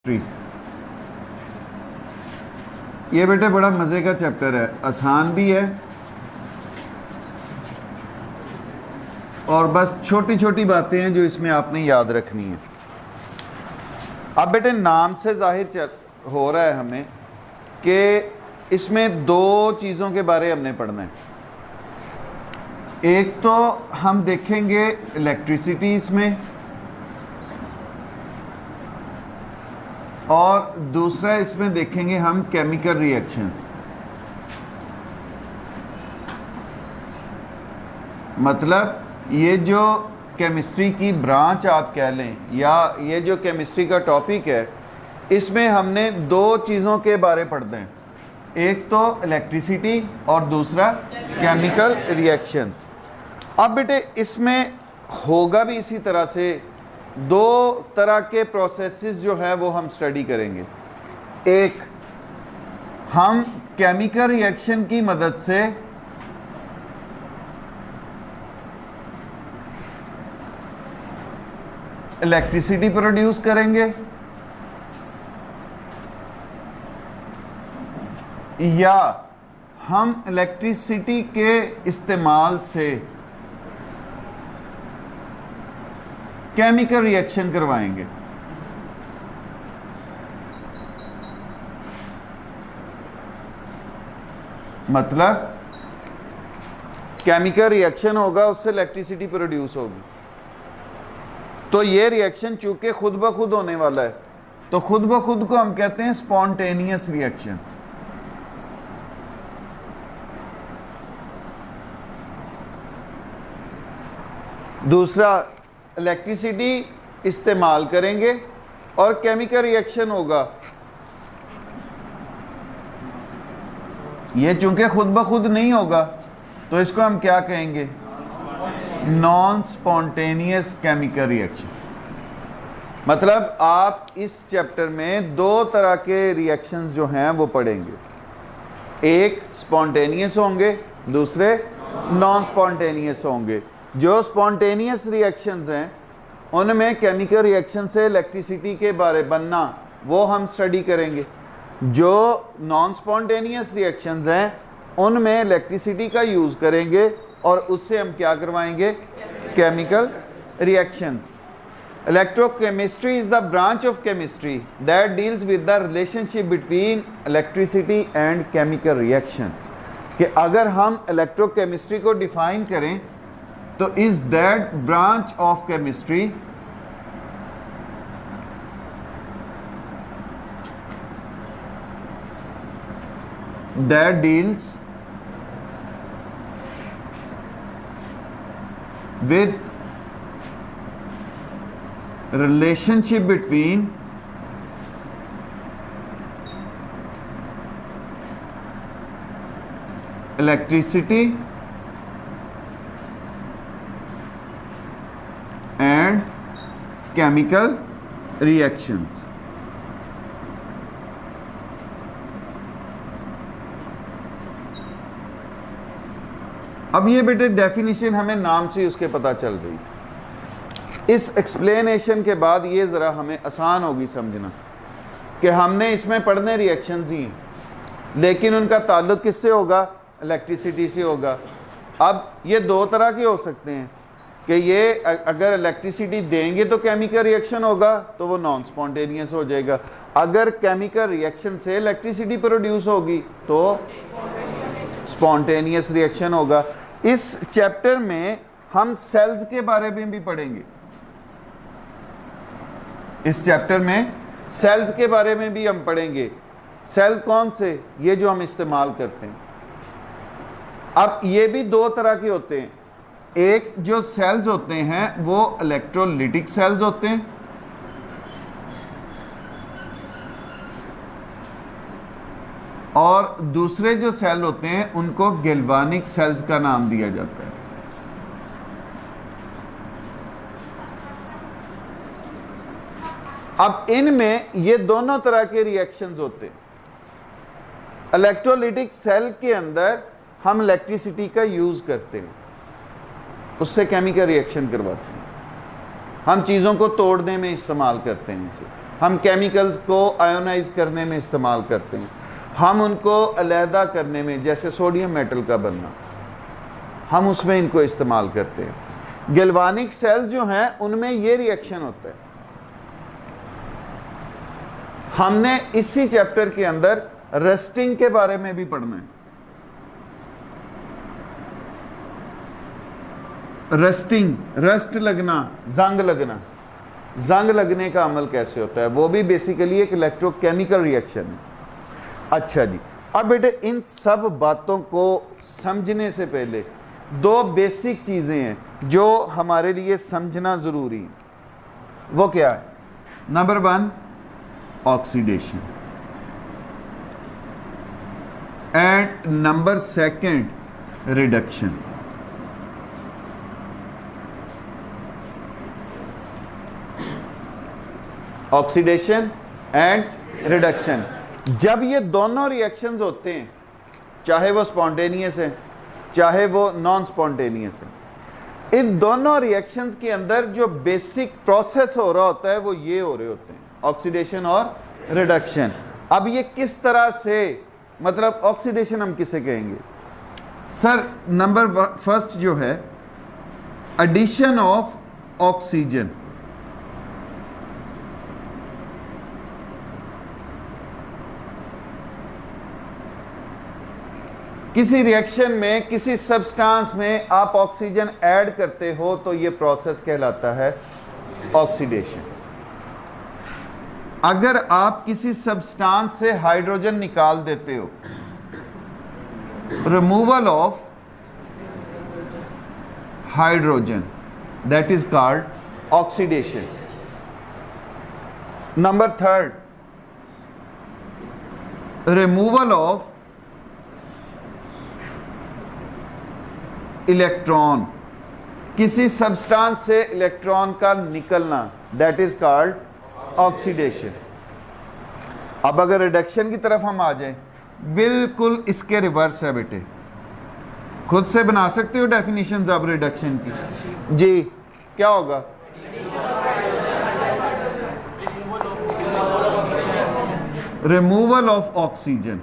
ये बेटे बड़ा मज़े का चैप्टर है, आसान भी है और बस छोटी छोटी बातें हैं जो इसमें आपने याद रखनी है। अब बेटे नाम से जाहिर हो रहा है हमें कि इसमें दो चीज़ों के बारे हमने पढ़ना है। एक तो हम देखेंगे इलेक्ट्रिसिटी इसमें, और दूसरा इसमें देखेंगे हम केमिकल रिएक्शंस। मतलब ये जो केमिस्ट्री की ब्रांच आप कह लें या ये जो केमिस्ट्री का टॉपिक है, इसमें हमने दो चीज़ों के बारे पढ़ते हैं, एक तो इलेक्ट्रिसिटी और दूसरा केमिकल रिएक्शंस। अब बेटे इसमें होगा भी इसी तरह से, दो तरह के प्रोसेसेस जो है वो हम स्टडी करेंगे। एक, हम केमिकल रिएक्शन की मदद से इलेक्ट्रिसिटी प्रोड्यूस करेंगे, या हम इलेक्ट्रिसिटी के इस्तेमाल से केमिकल रिएक्शन करवाएंगे। मतलब केमिकल रिएक्शन होगा, उससे इलेक्ट्रिसिटी प्रोड्यूस होगी। तो ये रिएक्शन चूंकि खुद ब खुद होने वाला है, तो खुद ब खुद को हम कहते हैं स्पॉन्टेनियस रिएक्शन। दूसरा, इलेक्ट्रिसिटी इस्तेमाल करेंगे और केमिकल रिएक्शन होगा। ये चूंकि खुद ब खुद नहीं होगा, तो इसको हम क्या कहेंगे? Non spontaneous chemical reaction. मतलब आप इस चैप्टर में दो तरह के रिएक्शंस जो हैं वो पढ़ेंगे, एक स्पॉन्टेनियस होंगे, दूसरे नॉन स्पॉन्टेनियस होंगे। जो स्पॉन्टेनियस रिएक्शंस हैं उनमें केमिकल रिएक्शन से इलेक्ट्रिसिटी के बारे बनना वो हम स्टडी करेंगे। जो नॉन स्पॉन्टेनियस रिएक्शंस हैं उनमें इलेक्ट्रिसिटी का यूज़ करेंगे और उससे हम क्या करवाएंगे? Chemical reactions. Electrochemistry is the branch of chemistry that deals with the relationship between electricity and chemical reaction. कि अगर हम इलेक्ट्रोकेमिस्ट्री को डिफाइन करें तो is that branch of chemistry that deals with relationship between electricity and chemical reactions। अब ये बेटे definition हमें नाम से उसके पता चल रही। इस एक्सप्लेनेशन के बाद ये ज़रा हमें आसान होगी समझना कि हमने इसमें पढ़ने रिएक्शंस ही हैं, लेकिन उनका ताल्लुक किससे होगा? इलेक्ट्रिसिटी से होगा। अब ये दो तरह के हो सकते हैं कि ये अगर इलेक्ट्रिसिटी देंगे तो केमिकल रिएक्शन होगा तो वो नॉन स्पॉन्टेनियस हो जाएगा, अगर केमिकल रिएक्शन से इलेक्ट्रिसिटी प्रोड्यूस होगी तो स्पॉन्टेनियस रिएक्शन होगा। इस चैप्टर में हम सेल्स के बारे में भी पढ़ेंगे। इस चैप्टर में सेल्स के बारे में भी हम पढ़ेंगे। सेल कौन से? ये जो हम इस्तेमाल करते हैं। अब ये भी दो तरह के होते हैं। एक जो सेल्स होते हैं वो इलेक्ट्रोलिटिक सेल्स होते हैं, और दूसरे जो सेल होते हैं उनको गैल्वानिक सेल्स का नाम दिया जाता है। अब इनमें ये दोनों तरह के रिएक्शंस होते हैं। इलेक्ट्रोलिटिक सेल के अंदर हम इलेक्ट्रिसिटी का यूज करते हैं, उससे केमिकल रिएक्शन करवाते हैं, हम चीज़ों को तोड़ने में इस्तेमाल करते हैं इसे। हम केमिकल्स को आयोनाइज करने में इस्तेमाल करते हैं, हम उनको अलहदा करने में, जैसे सोडियम मेटल का बनना, हम उसमें इनको इस्तेमाल करते हैं। गैल्वानिक सेल्स जो हैं उनमें ये रिएक्शन होता है। हमने इसी चैप्टर के अंदर रस्टिंग के बारे में भी पढ़ना है। रस्टिंग, रस्ट लगना, जंग लगना, जंग लगने का अमल कैसे होता है, वो भी बेसिकली एक इलेक्ट्रोकेमिकल रिएक्शन है। अच्छा जी, अब बेटे इन सब बातों को समझने से पहले दो बेसिक चीजें हैं जो हमारे लिए समझना जरूरी है। वो क्या है? Number 1 oxidation and number 2 reduction. Oxidation and reduction, जब ये दोनों रिएक्शंस होते हैं, चाहे वो स्पॉन्टेनियस है चाहे वो नॉन स्पॉन्टेनियस है, इन दोनों रिएक्शंस के अंदर जो बेसिक प्रोसेस हो रहा होता है वो ये हो रहे होते हैं, ऑक्सीडेशन और रिडक्शन। अब ये किस तरह से, मतलब ऑक्सीडेशन हम किसे कहेंगे सर? नंबर 1 जो है एडिशन ऑफ ऑक्सीजन। किसी रिएक्शन में, किसी सब्सटेंस में आप ऑक्सीजन ऐड करते हो तो ये प्रोसेस कहलाता है ऑक्सीडेशन। अगर आप किसी सब्सटेंस से हाइड्रोजन निकाल देते हो, removal of hydrogen, that is called oxidation. Number 3 removal of electron, किसी सब्सटेंस से इलेक्ट्रॉन का निकलना, दैट इज कॉल्ड ऑक्सीडेशन। अब अगर रिडक्शन की तरफ हम आ जाएं, बिल्कुल इसके रिवर्स है बेटे। खुद से बना सकते हो डेफिनेशंस आप रिडक्शन की जी। क्या होगा? Removal of oxygen.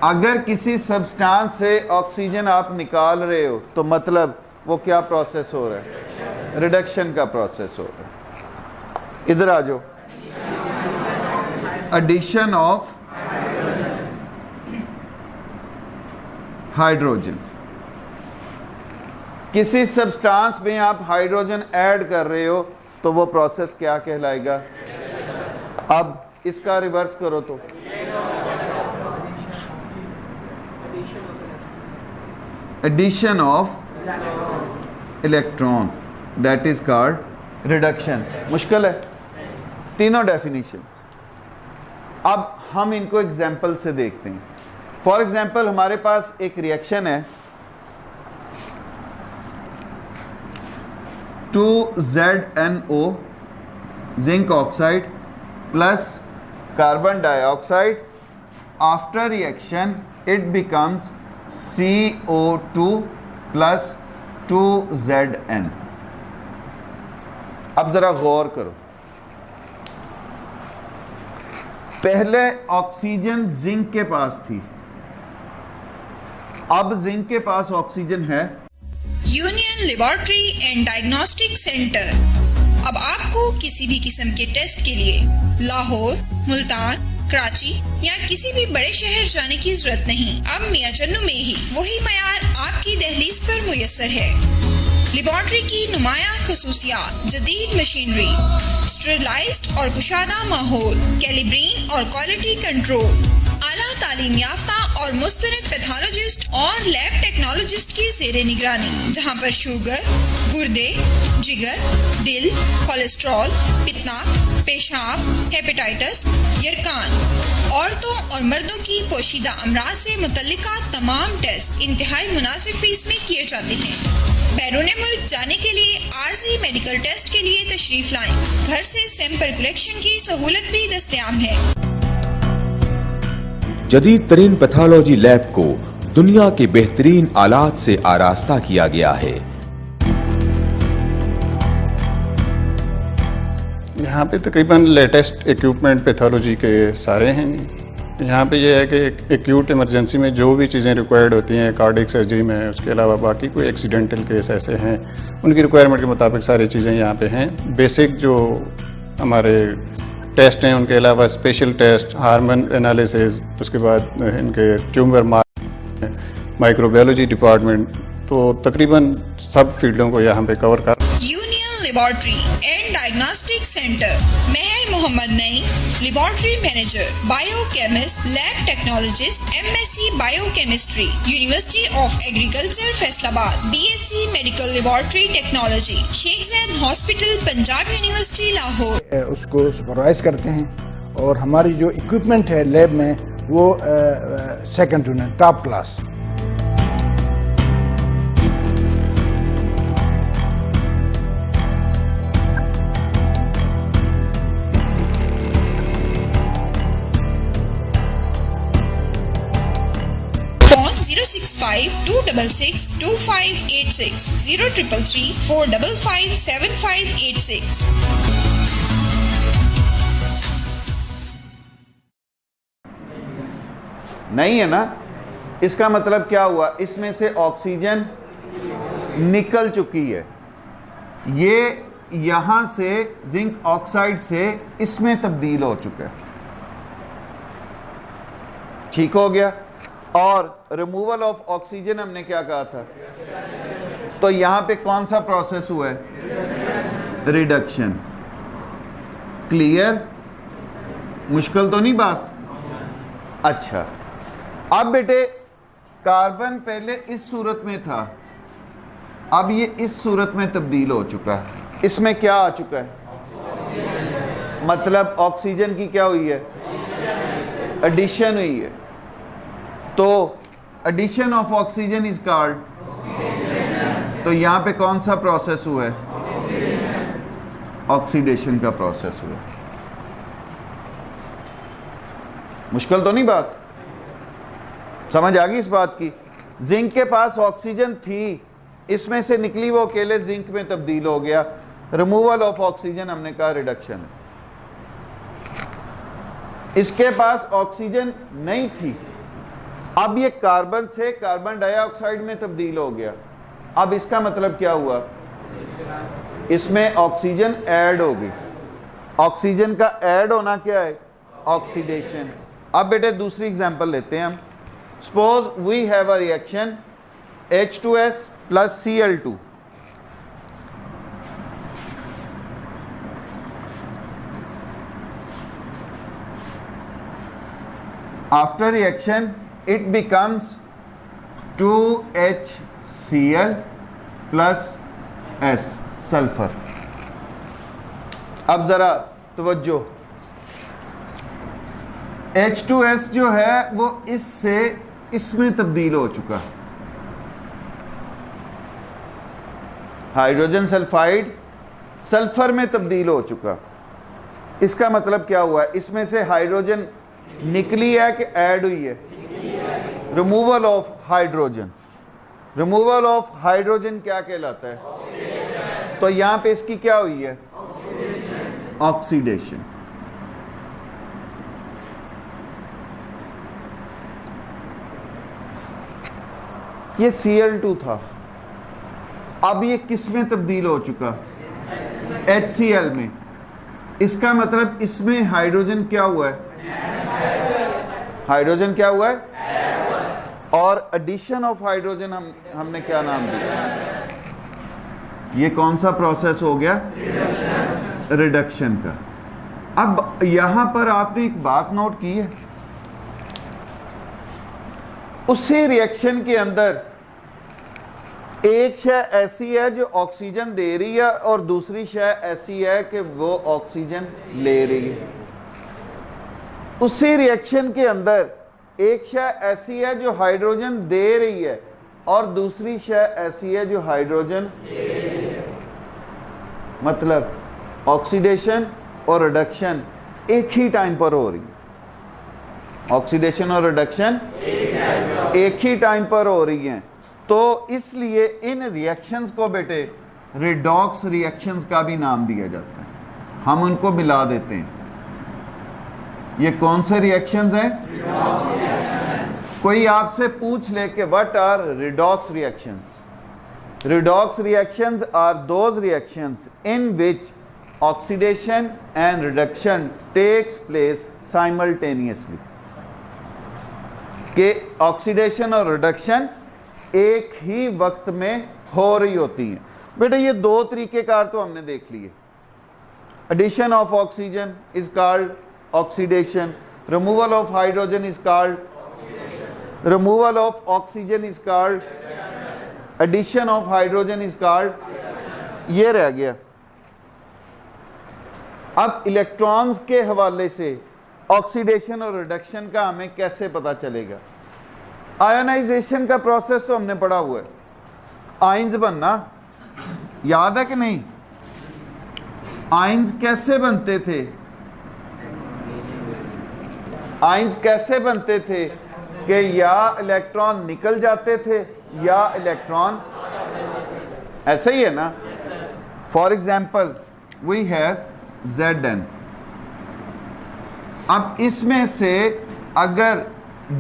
अगर किसी सब्सटेंस से ऑक्सीजन आप निकाल रहे हो तो मतलब वो क्या प्रोसेस हो रहा है? रिडक्शन का प्रोसेस हो रहा है। इधर आ जाओ, एडिशन ऑफ हाइड्रोजन। किसी सब्सटेंस में आप हाइड्रोजन ऐड कर रहे हो तो वो प्रोसेस क्या कहलाएगा? अब इसका रिवर्स करो तो addition of electron, that is called reduction. मुश्किल है तीनों डेफिनेशंस। अब हम इनको एग्जाम्पल से देखते हैं। फॉर एग्जाम्पल हमारे पास एक रिएक्शन है 2ZNO zinc oxide plus carbon dioxide. After reaction it becomes CO2 plus 2ZN। अब जरा गौर करो, पहले ऑक्सीजन जिंक के पास थी, अब जिंक के पास ऑक्सीजन है। Union laboratory and diagnostic centre अब आपको किसी भी किस्म के टेस्ट के लिए लाहौर, मुल्तान, कराची या किसी भी बड़े शहर जाने की जरूरत नहीं। अब मियां चन्नू में ही वही मयार आपकी दहलीज पर मुयस्सर है। लेबोरेटरी की नुमाया खसूसियात, जदीद मशीनरी, स्टेरिलाइज्ड और कुशादा माहौल, कैलिब्रेन और क्वालिटी कंट्रोल, आला तालीम याफ्ता और मुस्तनद पैथोलॉजिस्ट और लैब टेक्नोलॉजिस्ट की ज़ेरे निगरानी, जहां पर शुगर, गुर्दे, जिगर, दिल, कोलेस्ट्रॉल, पित्ता, पेशाब, हेपेटाइटिस, यरकान, औरतों और मर्दों की पोशीदा अमराज से मुतल्लिका तमाम टेस्ट इंतहाई मुनासिब फीस में किए जाते हैं। बैरून मुल्क जाने के लिए आर्जी मेडिकल टेस्ट के लिए तशरीफ लाएं। घर से सैंपल कलेक्शन की सहूलत भी दस्तयाब है। जदीद तरीन पैथोलॉजी लैब को दुनिया के बेहतरीन आलात से आरास्ता किया गया है। यहाँ पे तकरीबन लेटेस्ट इक्विपमेंट पैथोलॉजी के सारे हैं। यहाँ पे ये है कि एक्यूट इमरजेंसी में जो भी चीज़ें रिक्वायर्ड होती हैं कार्डियक सर्जरी में, उसके अलावा बाकी कोई एक्सीडेंटल केस ऐसे हैं उनकी रिक्वायरमेंट के मुताबिक सारी चीज़ें यहाँ पे हैं। बेसिक जो हमारे टेस्ट हैं उनके अलावा स्पेशल टेस्ट, हार्मोन एनालिसिस, उसके बाद इनके ट्यूमर माइक्रोबायोलॉजी डिपार्टमेंट, तो तकरीबन सब फील्डों को यहाँ पे कवर कर। Union laboratory and diagnostic centre, Mehar Mohammad Naeem, laboratory manager, biochemist, lab technologist, MSc biochemistry, university of agriculture Faisalabad, BSc medical laboratory technology, Sheikh Zayed hospital, Punjab university Lahore. उसको सुपरवाइज करते हैं और हमारी जो इक्विपमेंट है लैब में वो second to none, top class. Phone 065-266-2586, 0333-455-7586। नहीं है ना? इसका मतलब क्या हुआ? इसमें से ऑक्सीजन निकल चुकी है। ये यहां से जिंक ऑक्साइड से इसमें तब्दील हो चुका है। ठीक हो गया। और रिमूवल ऑफ ऑक्सीजन हमने क्या कहा था? तो यहां पे कौन सा प्रोसेस हुआ है? रिडक्शन। क्लियर? मुश्किल तो नहीं बात? अच्छा, अब बेटे कार्बन पहले इस सूरत में था, अब ये इस सूरत में तब्दील हो चुका है। इसमें क्या आ चुका है? मतलब ऑक्सीजन की क्या हुई है? एडिशन हुई है। तो addition of oxygen is called, तो यहां पे कौन सा प्रोसेस हुआ है? ऑक्सीडेशन का प्रोसेस हुआ है। मुश्किल तो नहीं बात? समझ आ गई इस बात की? जिंक के पास ऑक्सीजन थी, इसमें से निकली वो अकेले जिंक में तब्दील हो गया। रिमूवल ऑफ ऑक्सीजन हमने कहा रिडक्शन है। इसके पास ऑक्सीजन नहीं थी, अब ये कार्बन से कार्बन डाइऑक्साइड में तब्दील हो गया। अब इसका मतलब क्या हुआ? इसमें ऑक्सीजन ऐड हो गई। ऑक्सीजन का ऐड होना क्या है? ऑक्सीडेशन। अब बेटे दूसरी एग्जांपल लेते हैं हम। Suppose we have a reaction H2S plus Cl2. After reaction it becomes 2HCl plus S, sulphur. अब जरा तवज्जो, H2S जो है वो इससे इसमें तब्दील हो चुका। हाइड्रोजन सल्फाइड सल्फर में तब्दील हो चुका। इसका मतलब क्या हुआ? इसमें से हाइड्रोजन निकली है कि ऐड हुई है? Removal of hydrogen. Removal of hydrogen क्या कहलाता है? तो यहां पे इसकी क्या हुई है? ऑक्सीडेशन। ये Cl2 था, अब ये किस में तब्दील हो चुका? HCl में। इसका मतलब इसमें हाइड्रोजन क्या हुआ है? हाइड्रोजन क्या हुआ है? और एडिशन ऑफ हाइड्रोजन हमने क्या नाम दिया? ये कौन सा प्रोसेस हो गया? रिडक्शन का। अब यहां पर आपने एक बात नोट की है, उसी रिएक्शन के अंदर एक शय ऐसी है जो ऑक्सीजन दे रही है और दूसरी शय ऐसी है कि वो ऑक्सीजन ले रही है। उसी रिएक्शन के अंदर एक शय ऐसी है जो हाइड्रोजन दे रही है और दूसरी शय ऐसी है जो हाइड्रोजन ले रही है। मतलब ऑक्सीडेशन और रिडक्शन एक ही टाइम पर हो रही है। ऑक्सीडेशन और रिडक्शन एक ही टाइम पर हो रही हैं। तो इसलिए इन रिएक्शंस को बेटे रिडॉक्स रिएक्शंस का भी नाम दिया जाता है। हम उनको मिला देते हैं। ये कौन से रिएक्शंस हैं? कोई आपसे पूछ ले कि what are redox reactions? Redox reactions are those reactions in which oxidation and reduction takes place simultaneously. कि ऑक्सीडेशन और रिडक्शन एक ही वक्त में हो रही होती हैं। बेटा ये दो तरीकेकार तो हमने देख लिए। Addition of oxygen is called oxidation, removal of hydrogen is called, removal of oxygen is called, addition of hydrogen is called, ये रह गया। अब इलेक्ट्रॉन्स के हवाले से ऑक्सीडेशन और रिडक्शन का हमें कैसे पता चलेगा? आयोनाइजेशन का प्रोसेस तो हमने पढ़ा हुआ है। आयंस बनना याद है कि नहीं? आयंस कैसे बनते थे? आयंस कैसे बनते थे कि या इलेक्ट्रॉन निकल जाते थे या इलेक्ट्रॉन, ऐसे ही है ना। For example we have Zn। अब इसमें से अगर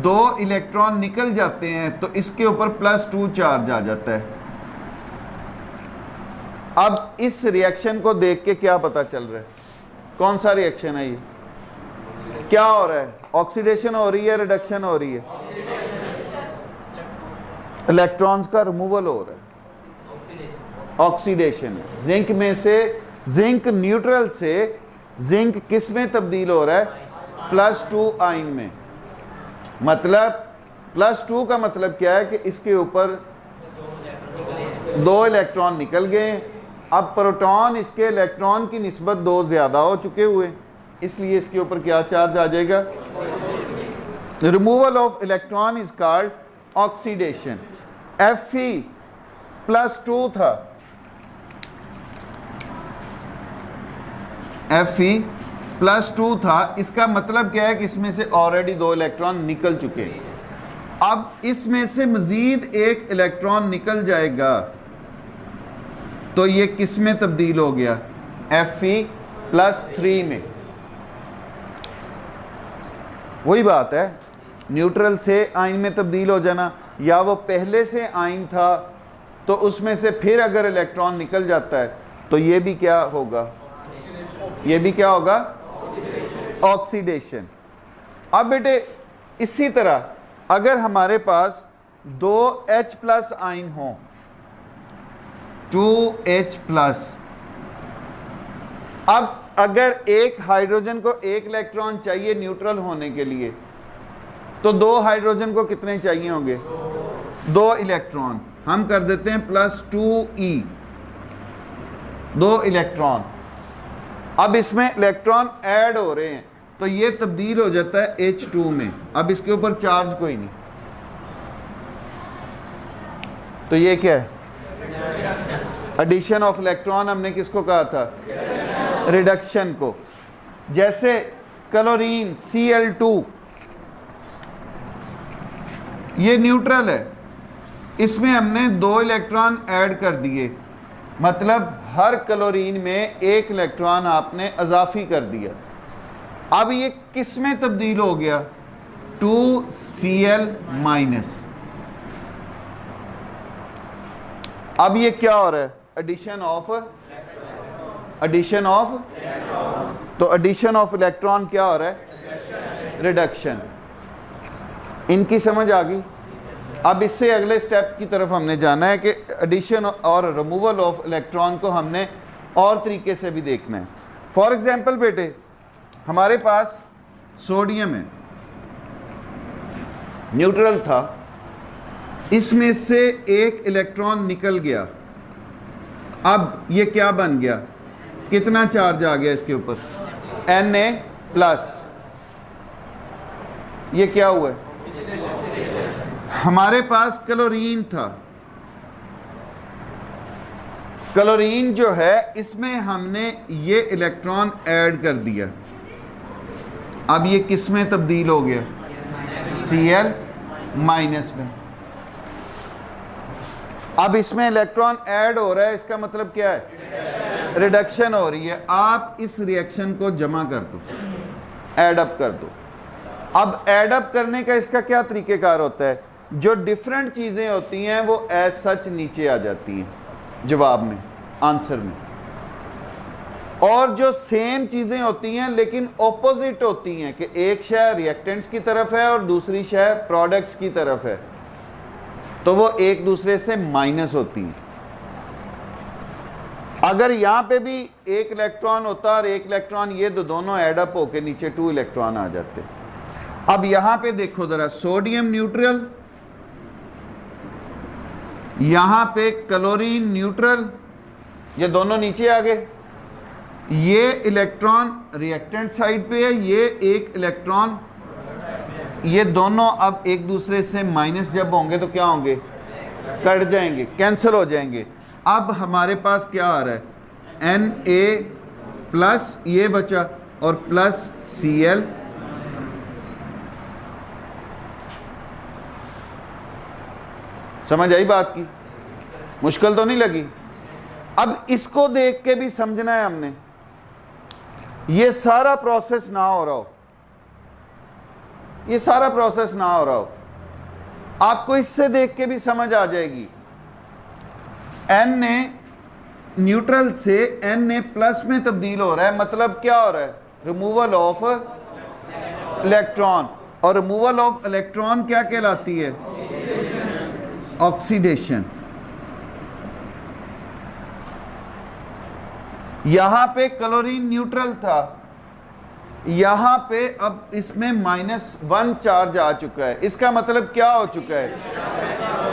दो इलेक्ट्रॉन निकल जाते हैं तो इसके ऊपर +2 चार्ज आ जाता है। अब इस रिएक्शन को देख के क्या पता चल रहा है? कौन सा रिएक्शन है ये? क्या हो रहा है? ऑक्सीडेशन हो रही है, रिडक्शन हो रही है? इलेक्ट्रॉन्स का रिमूवल हो रहा है, ऑक्सीडेशन। जिंक में से, जिंक न्यूट्रल से जिंक किस में तब्दील हो रहा है? +2 आयन में। मतलब +2 का मतलब क्या है कि इसके ऊपर 2 इलेक्ट्रॉन निकल गए। अब प्रोटॉन इसके इलेक्ट्रॉन की निस्बत 2 ज्यादा हो चुके हुए, इसलिए इसके ऊपर क्या चार्ज आ जाएगा? Removal of electron is called oxidation. Fe +2 था, Fe +2 था। इसका मतलब क्या है कि इसमें से ऑलरेडी 2 इलेक्ट्रॉन निकल चुके हैं। अब इसमें से मजीद एक इलेक्ट्रॉन निकल जाएगा तो ये किस में तब्दील हो गया? Fe +3 में। वही बात है, न्यूट्रल से आयन में तब्दील हो जाना, या वो पहले से आयन था तो उसमें से फिर अगर इलेक्ट्रॉन निकल जाता है तो ये भी क्या होगा? ये भी क्या होगा? ऑक्सीडेशन। अब बेटे इसी तरह अगर हमारे पास 2 H+ आयन हो, 2H+, अब अगर एक हाइड्रोजन को एक इलेक्ट्रॉन चाहिए न्यूट्रल होने के लिए, तो 2 हाइड्रोजन को कितने चाहिए होंगे? 2 इलेक्ट्रॉन। हम कर देते हैं +2e, 2 इलेक्ट्रॉन। अब इसमें इलेक्ट्रॉन ऐड हो रहे हैं तो ये तब्दील हो जाता है H2 में। अब इसके ऊपर चार्ज कोई नहीं, तो ये क्या है? Addition of electron. हमने किसको कहा था? रिडक्शन को। जैसे क्लोरीन Cl2, ये न्यूट्रल है, इसमें हमने 2 इलेक्ट्रॉन ऐड कर दिए, मतलब हर क्लोरीन में 1 इलेक्ट्रॉन आपने इजाफी कर दिया। अब ये किस में तब्दील हो गया? 2Cl-। अब ये क्या हो रहा है? एडिशन ऑफ, तो एडिशन ऑफ इलेक्ट्रॉन क्या हो रहा है? रिडक्शन। इनकी समझ आ गई? अब इससे अगले स्टेप की तरफ हमने जाना है कि एडिशन और रिमूवल ऑफ इलेक्ट्रॉन को हमने और तरीके से भी देखना है। फॉर एग्जांपल बेटे हमारे पास सोडियम है, न्यूट्रल था, इसमें से एक इलेक्ट्रॉन निकल गया। अब ये क्या बन गया? कितना चार्ज आ गया इसके ऊपर? Na+। ये क्या हुआ है? हमारे पास क्लोरीन था, क्लोरीन जो है इसमें हमने ये इलेक्ट्रॉन ऐड कर दिया। अब ये किस में तब्दील हो गया? Cl- में। अब इसमें इलेक्ट्रॉन ऐड हो रहा है, इसका मतलब क्या है? रिडक्शन हो रही है। आप इस रिएक्शन को जमा कर दो, ऐड अप कर दो। अब ऐड अप करने का इसका क्या तरीकेकार होता है? जो डिफरेंट चीजें होती हैं वो एज सच नीचे आ जाती हैं जवाब में, आंसर में, और जो सेम चीजें होती हैं लेकिन ऑपोजिट होती हैं कि एक शय रिएक्टेंट्स की तरफ है और दूसरी शय प्रोडक्ट्स की तरफ है, तो वो एक दूसरे से माइनस होती हैं। अगर यहां पे भी एक इलेक्ट्रॉन होता और एक इलेक्ट्रॉन, ये तो दोनों एडअप होके नीचे 2 इलेक्ट्रॉन आ जाते। अब यहां पे देखो जरा, सोडियम न्यूट्रल, यहां पे क्लोरीन न्यूट्रल, ये दोनों नीचे आ गए। ये इलेक्ट्रॉन रिएक्टेंट साइड पे है, ये एक इलेक्ट्रॉन, ये दोनों अब एक दूसरे से माइनस जब होंगे तो क्या होंगे? कट जाएंगे, कैंसिल हो जाएंगे। अब हमारे पास क्या आ रहा है? Na प्लस ये बचा और प्लस Cl। समझ आई बात की? मुश्किल तो नहीं लगी? अब इसको देख के भी समझना है हमने, ये सारा प्रोसेस ना हो रहा हो, ये सारा प्रोसेस ना हो रहा हो, आपको इससे देख के भी समझ आ जाएगी। Na न्यूट्रल से Na प्लस में तब्दील हो रहा है, मतलब क्या हो रहा है? रिमूवल ऑफ इलेक्ट्रॉन, और रिमूवल ऑफ इलेक्ट्रॉन क्या कहलाती है? ऑक्सीडेशन। यहां पे क्लोरीन न्यूट्रल था, यहां पे अब इसमें -1 चार्ज आ चुका है। इसका मतलब क्या हो चुका है?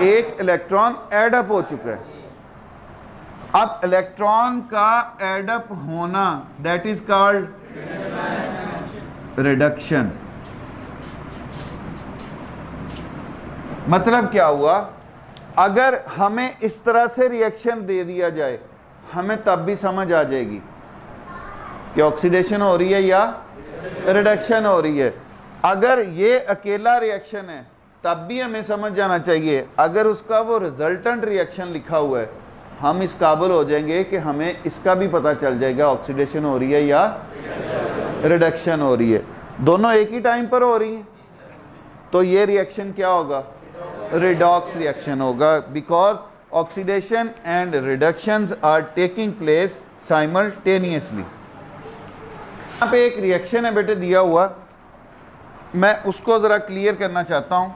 एक इलेक्ट्रॉन एडअप हो चुका है। अब इलेक्ट्रॉन का एडअप होना, दैट इज कॉल्ड रिडक्शन। मतलब क्या हुआ? अगर हमें इस तरह से रिएक्शन दे दिया जाए, हमें तब भी समझ आ जाएगी कि ऑक्सीडेशन हो रही है या रिडक्शन हो रही है। अगर ये अकेला रिएक्शन है तब भी हमें समझ जाना चाहिए। अगर उसका वो रिजल्टेंट रिएक्शन लिखा हुआ है, हम इस काबिल हो जाएंगे कि हमें इसका भी पता चल जाएगा ऑक्सीडेशन हो रही है या रिडक्शन हो रही है। दोनों एक ही टाइम पर हो रही हैं, तो ये रिएक्शन क्या होगा? रिडॉक्स रिएक्शन होगा, because oxidation and reductions are taking place simultaneously. यहाँ पे एक रिएक्शन है बेटे दिया हुआ, मैं उसको ज़रा क्लियर करना चाहता हूँ।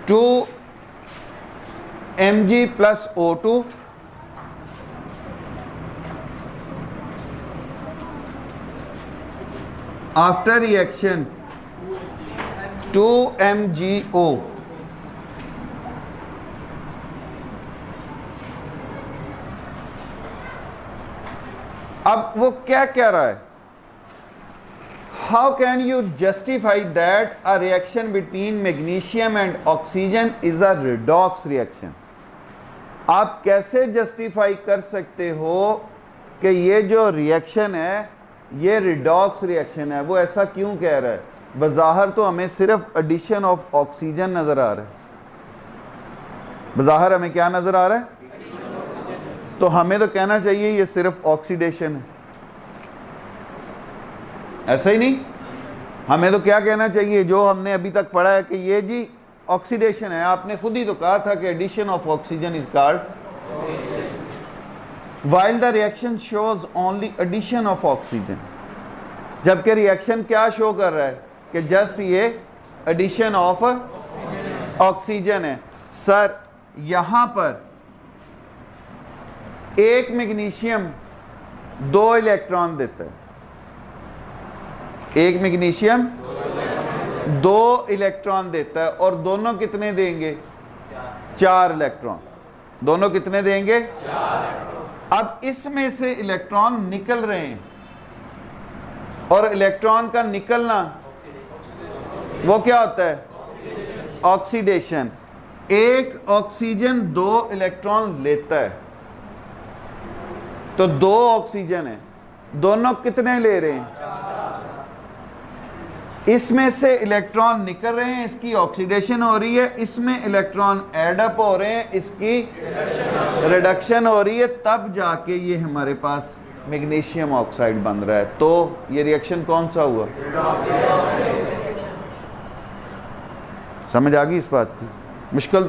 2Mg plus O2 after reaction 2MgO, अब वो क्या कह रहा है? How can you justify that a reaction between magnesium and oxygen is a redox reaction? आप कैसे जस्टिफाई कर सकते हो कि ये जो रिएक्शन है ये रिडॉक्स रिएक्शन है? वो ऐसा क्यों कह रहा है? बज़ाहिर तो हमें सिर्फ एडिशन ऑफ ऑक्सीजन नजर आ रहा है। बज़ाहिर हमें क्या नजर आ रहा है? तो हमें तो कहना चाहिए ये सिर्फ ऑक्सीडेशन है, ऐसा ही नहीं? हमें तो क्या कहना चाहिए जो हमने अभी तक पढ़ा है कि ये जी ऑक्सीडेशन है। आपने खुद ही तो कहा था कि addition of oxygen is called, while the reaction shows only addition of oxygen, जबकि रिएक्शन क्या शो कर रहा है कि जस्ट ये एडिशन ऑफ ऑक्सीजन है। सर यहां पर एक मैग्नीशियम 2 इलेक्ट्रॉन देता है, एक मैग्नीशियम 2 इलेक्ट्रॉन देता है, और दोनों कितने देंगे? 4 इलेक्ट्रॉन। दोनों कितने देंगे? 4। अब इसमें से इलेक्ट्रॉन निकल रहे हैं, और इलेक्ट्रॉन का निकलना वो क्या होता है? ऑक्सीडेशन। एक ऑक्सीजन 2 इलेक्ट्रॉन लेता है, तो 2 ऑक्सीजन है, दोनों कितने ले रहे हैं? इसमें से इलेक्ट्रॉन निकल रहे हैं, इसकी ऑक्सीडेशन हो रही है, इसमें इलेक्ट्रॉन एड अप हो रहे हैं, इसकी रिडक्शन हो रही है, तब जाके ये हमारे पास मैग्नीशियम ऑक्साइड बन रहा है। तो ये रिएक्शन कौन सा हुआ? समझ आ गई इस बात की? मुश्किल तो